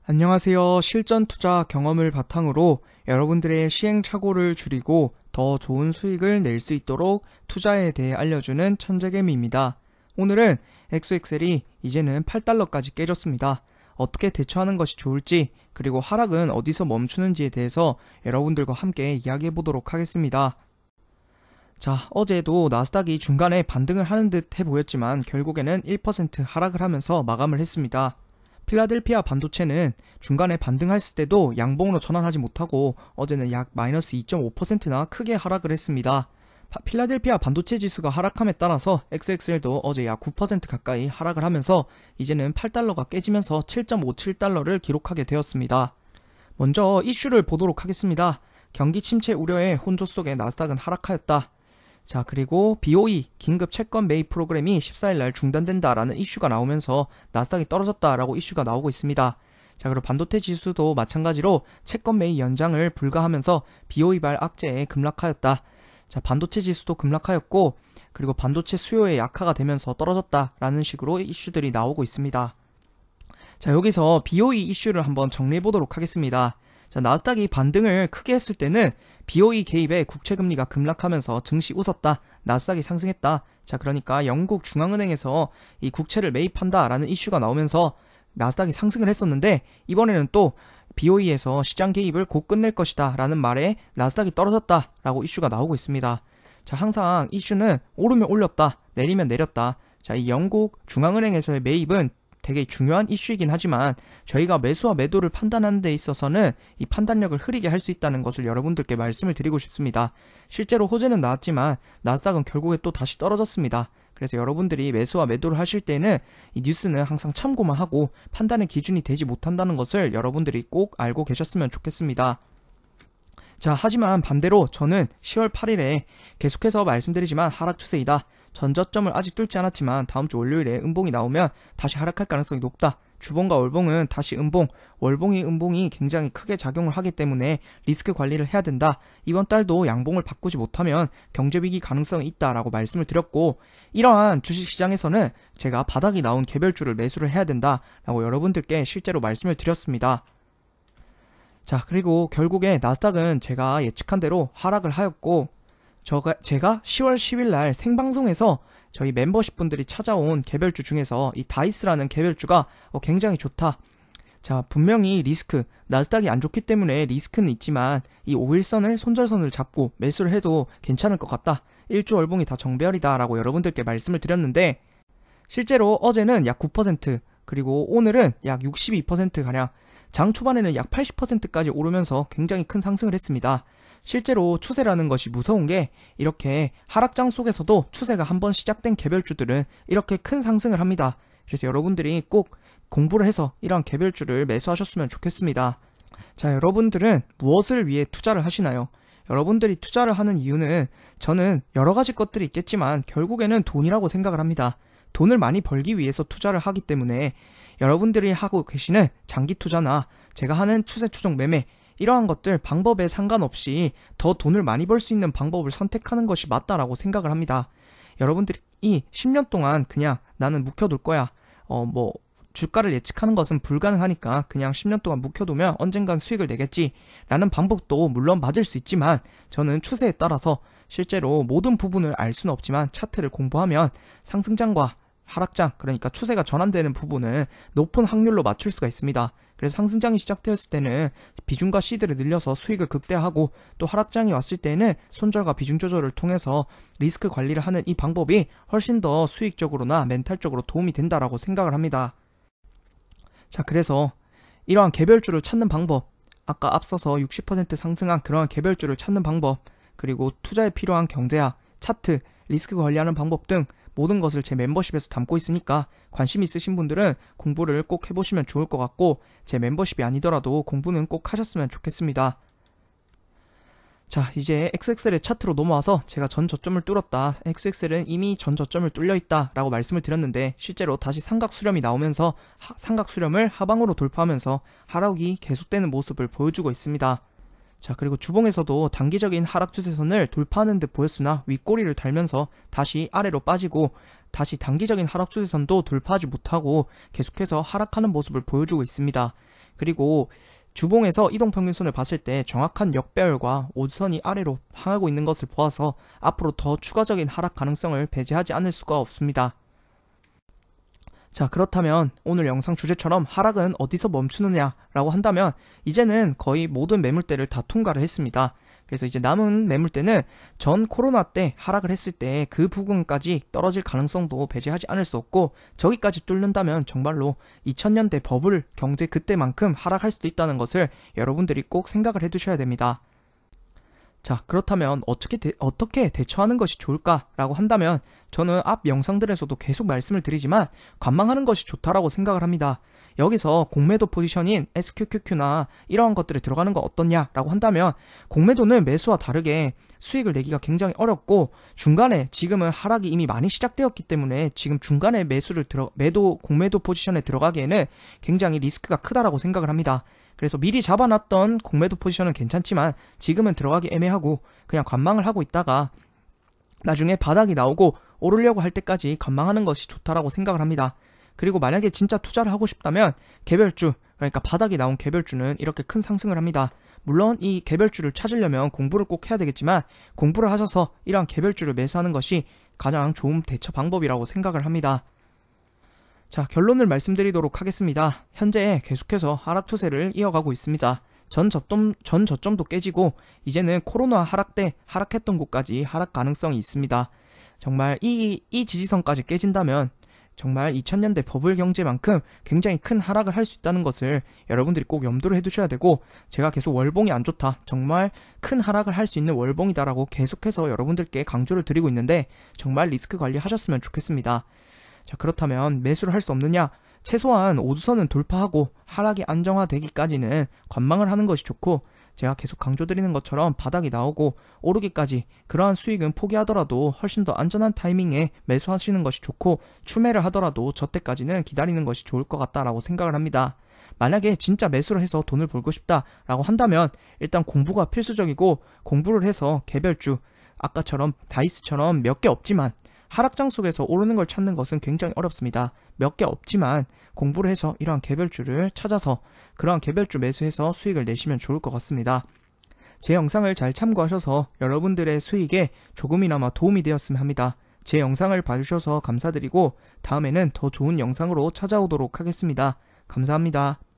안녕하세요. 실전 투자 경험을 바탕으로 여러분들의 시행착오를 줄이고 더 좋은 수익을 낼 수 있도록 투자에 대해 알려주는 천재개미입니다. 오늘은 XXL이 이제는 8달러까지 깨졌습니다. 어떻게 대처하는 것이 좋을지, 그리고 하락은 어디서 멈추는지에 대해서 여러분들과 함께 이야기해 보도록 하겠습니다. 자, 어제도 나스닥이 중간에 반등을 하는 듯 해 보였지만 결국에는 1% 하락을 하면서 마감을 했습니다. 필라델피아 반도체는 중간에 반등했을 때도 양봉으로 전환하지 못하고 어제는 약 마이너스 2.5%나 크게 하락을 했습니다. 필라델피아 반도체 지수가 하락함에 따라서 XXL도 어제 약 9% 가까이 하락을 하면서 이제는 8달러가 깨지면서 7.57달러를 기록하게 되었습니다. 먼저 이슈를 보도록 하겠습니다. 경기 침체 우려에 혼조 속에 나스닥은 하락하였다. 자, 그리고 BOE 긴급 채권 매입 프로그램이 14일날 중단된다라는 이슈가 나오면서 나스닥이 떨어졌다라고 이슈가 나오고 있습니다. 자, 그리고 반도체 지수도 마찬가지로 채권 매입 연장을 불가하면서 BOE발 악재에 급락하였다. 자, 반도체 지수도 급락하였고, 그리고 반도체 수요의 약화가 되면서 떨어졌다라는 식으로 이슈들이 나오고 있습니다. 자, 여기서 BOE 이슈를 한번 정리해 보도록 하겠습니다. 자, 나스닥이 반등을 크게 했을 때는 BOE 개입에 국채금리가 급락하면서 증시 웃었다, 나스닥이 상승했다. 자, 그러니까 영국 중앙은행에서 이 국채를 매입한다 라는 이슈가 나오면서 나스닥이 상승을 했었는데, 이번에는 또 BOE에서 시장 개입을 곧 끝낼 것이다 라는 말에 나스닥이 떨어졌다 라고 이슈가 나오고 있습니다. 자, 항상 이슈는 오르면 올렸다, 내리면 내렸다. 자, 이 영국 중앙은행에서의 매입은 되게 중요한 이슈이긴 하지만 저희가 매수와 매도를 판단하는 데 있어서는 이 판단력을 흐리게 할 수 있다는 것을 여러분들께 말씀을 드리고 싶습니다. 실제로 호재는 나왔지만 나스닥은 결국에 또 다시 떨어졌습니다. 그래서 여러분들이 매수와 매도를 하실 때는 이 뉴스는 항상 참고만 하고 판단의 기준이 되지 못한다는 것을 여러분들이 꼭 알고 계셨으면 좋겠습니다. 자, 하지만 반대로 저는 10월 8일에 계속해서 말씀드리지만 하락 추세이다. 전저점을 아직 뚫지 않았지만 다음주 월요일에 음봉이 나오면 다시 하락할 가능성이 높다. 주봉과 월봉은 다시 음봉, 월봉이 굉장히 크게 작용을 하기 때문에 리스크 관리를 해야 된다. 이번 달도 양봉을 바꾸지 못하면 경제위기 가능성이 있다라고 말씀을 드렸고, 이러한 주식시장에서는 제가 바닥이 나온 개별주를 매수를 해야 된다라고 여러분들께 실제로 말씀을 드렸습니다. 자, 그리고 결국에 나스닥은 제가 예측한 대로 하락을 하였고, 제가 10월 10일 날 생방송에서 저희 멤버십 분들이 찾아온 개별주 중에서 이 다이스라는 개별주가 굉장히 좋다. 자, 분명히 리스크, 나스닥이 안 좋기 때문에 리스크는 있지만 이 5일선을 손절선을 잡고 매수를 해도 괜찮을 것 같다. 1주 월봉이 다 정배열이다 라고 여러분들께 말씀을 드렸는데, 실제로 어제는 약 9%, 그리고 오늘은 약 62%가량, 장 초반에는 약 80%까지 오르면서 굉장히 큰 상승을 했습니다. 실제로 추세라는 것이 무서운 게, 이렇게 하락장 속에서도 추세가 한번 시작된 개별주들은 이렇게 큰 상승을 합니다. 그래서 여러분들이 꼭 공부를 해서 이러한 개별주를 매수하셨으면 좋겠습니다. 자, 여러분들은 무엇을 위해 투자를 하시나요? 여러분들이 투자를 하는 이유는 저는 여러 가지 것들이 있겠지만 결국에는 돈이라고 생각을 합니다. 돈을 많이 벌기 위해서 투자를 하기 때문에 여러분들이 하고 계시는 장기 투자나 제가 하는 추세 추종 매매, 이러한 것들 방법에 상관없이 더 돈을 많이 벌 수 있는 방법을 선택하는 것이 맞다라고 생각을 합니다. 여러분들이 10년 동안 그냥 나는 묵혀둘 거야, 주가를 예측하는 것은 불가능하니까 그냥 10년 동안 묵혀두면 언젠간 수익을 내겠지 라는 방법도 물론 맞을 수 있지만, 저는 추세에 따라서 실제로 모든 부분을 알 수는 없지만 차트를 공부하면 상승장과 하락장, 그러니까 추세가 전환되는 부분은 높은 확률로 맞출 수가 있습니다. 그래서 상승장이 시작되었을 때는 비중과 시드를 늘려서 수익을 극대화하고, 또 하락장이 왔을 때는 손절과 비중 조절을 통해서 리스크 관리를 하는 이 방법이 훨씬 더 수익적으로나 멘탈적으로 도움이 된다라고 생각을 합니다. 자, 그래서 이러한 개별주를 찾는 방법, 아까 앞서서 60% 상승한 그러한 개별주를 찾는 방법, 그리고 투자에 필요한 경제학, 차트, 리스크 관리하는 방법 등 모든 것을 제 멤버십에서 담고 있으니까 관심 있으신 분들은 공부를 꼭 해보시면 좋을 것 같고, 제 멤버십이 아니더라도 공부는 꼭 하셨으면 좋겠습니다. 자, 이제 XXL의 차트로 넘어와서 제가 전 저점을 뚫었다, XXL은 이미 전 저점을 뚫려있다 라고 말씀을 드렸는데, 실제로 다시 삼각 수렴이 나오면서 삼각 수렴을 하방으로 돌파하면서 하락이 계속되는 모습을 보여주고 있습니다. 자, 그리고 주봉에서도 단기적인 하락 추세선을 돌파하는 듯 보였으나 윗꼬리를 달면서 다시 아래로 빠지고, 다시 단기적인 하락 추세선도 돌파하지 못하고 계속해서 하락하는 모습을 보여주고 있습니다. 그리고 주봉에서 이동평균선을 봤을 때 정확한 역배열과 5선이 아래로 향하고 있는 것을 보아서 앞으로 더 추가적인 하락 가능성을 배제하지 않을 수가 없습니다. 자, 그렇다면 오늘 영상 주제처럼 하락은 어디서 멈추느냐라고 한다면 이제는 거의 모든 매물대를 다 통과를 했습니다. 그래서 이제 남은 매물대는 전 코로나 때 하락을 했을 때 그 부근까지 떨어질 가능성도 배제하지 않을 수 없고, 저기까지 뚫는다면 정말로 2000년대 버블 경제 그때만큼 하락할 수도 있다는 것을 여러분들이 꼭 생각을 해두셔야 됩니다. 자, 그렇다면 어떻게 대처하는 것이 좋을까라고 한다면 저는 앞 영상들에서도 계속 말씀을 드리지만 관망하는 것이 좋다라고 생각을 합니다. 여기서 공매도 포지션인 SQQQ나 이러한 것들에 들어가는 건 어떻냐라고 한다면, 공매도는 매수와 다르게 수익을 내기가 굉장히 어렵고, 중간에 지금은 하락이 이미 많이 시작되었기 때문에 지금 중간에 공매도 포지션에 들어가기에는 굉장히 리스크가 크다라고 생각을 합니다. 그래서 미리 잡아놨던 공매도 포지션은 괜찮지만 지금은 들어가기 애매하고 그냥 관망을 하고 있다가 나중에 바닥이 나오고 오르려고 할 때까지 관망하는 것이 좋다라고 생각을 합니다. 그리고 만약에 진짜 투자를 하고 싶다면 개별주, 그러니까 바닥이 나온 개별주는 이렇게 큰 상승을 합니다. 물론 이 개별주를 찾으려면 공부를 꼭 해야 되겠지만 공부를 하셔서 이러한 개별주를 매수하는 것이 가장 좋은 대처 방법이라고 생각을 합니다. 자, 결론을 말씀드리도록 하겠습니다. 현재 계속해서 하락 추세를 이어가고 있습니다. 전 저점도 깨지고 이제는 코로나 하락 때 하락했던 곳까지 하락 가능성이 있습니다. 정말 이 지지선까지 깨진다면 정말 2000년대 버블 경제만큼 굉장히 큰 하락을 할 수 있다는 것을 여러분들이 꼭 염두를 해두셔야 되고, 제가 계속 월봉이 안 좋다, 정말 큰 하락을 할 수 있는 월봉이다라고 계속해서 여러분들께 강조를 드리고 있는데 정말 리스크 관리하셨으면 좋겠습니다. 자, 그렇다면 매수를 할 수 없느냐? 최소한 5주선은 돌파하고 하락이 안정화되기까지는 관망을 하는 것이 좋고, 제가 계속 강조드리는 것처럼 바닥이 나오고 오르기까지 그러한 수익은 포기하더라도 훨씬 더 안전한 타이밍에 매수하시는 것이 좋고, 추매를 하더라도 저때까지는 기다리는 것이 좋을 것 같다라고 생각을 합니다. 만약에 진짜 매수를 해서 돈을 벌고 싶다라고 한다면 일단 공부가 필수적이고, 공부를 해서 개별주, 아까처럼 다이스처럼 몇 개 없지만 하락장 속에서 오르는 걸 찾는 것은 굉장히 어렵습니다. 몇 개 없지만 공부를 해서 이러한 개별주를 찾아서 그러한 개별주 매수해서 수익을 내시면 좋을 것 같습니다. 제 영상을 잘 참고하셔서 여러분들의 수익에 조금이나마 도움이 되었으면 합니다. 제 영상을 봐주셔서 감사드리고 다음에는 더 좋은 영상으로 찾아오도록 하겠습니다. 감사합니다.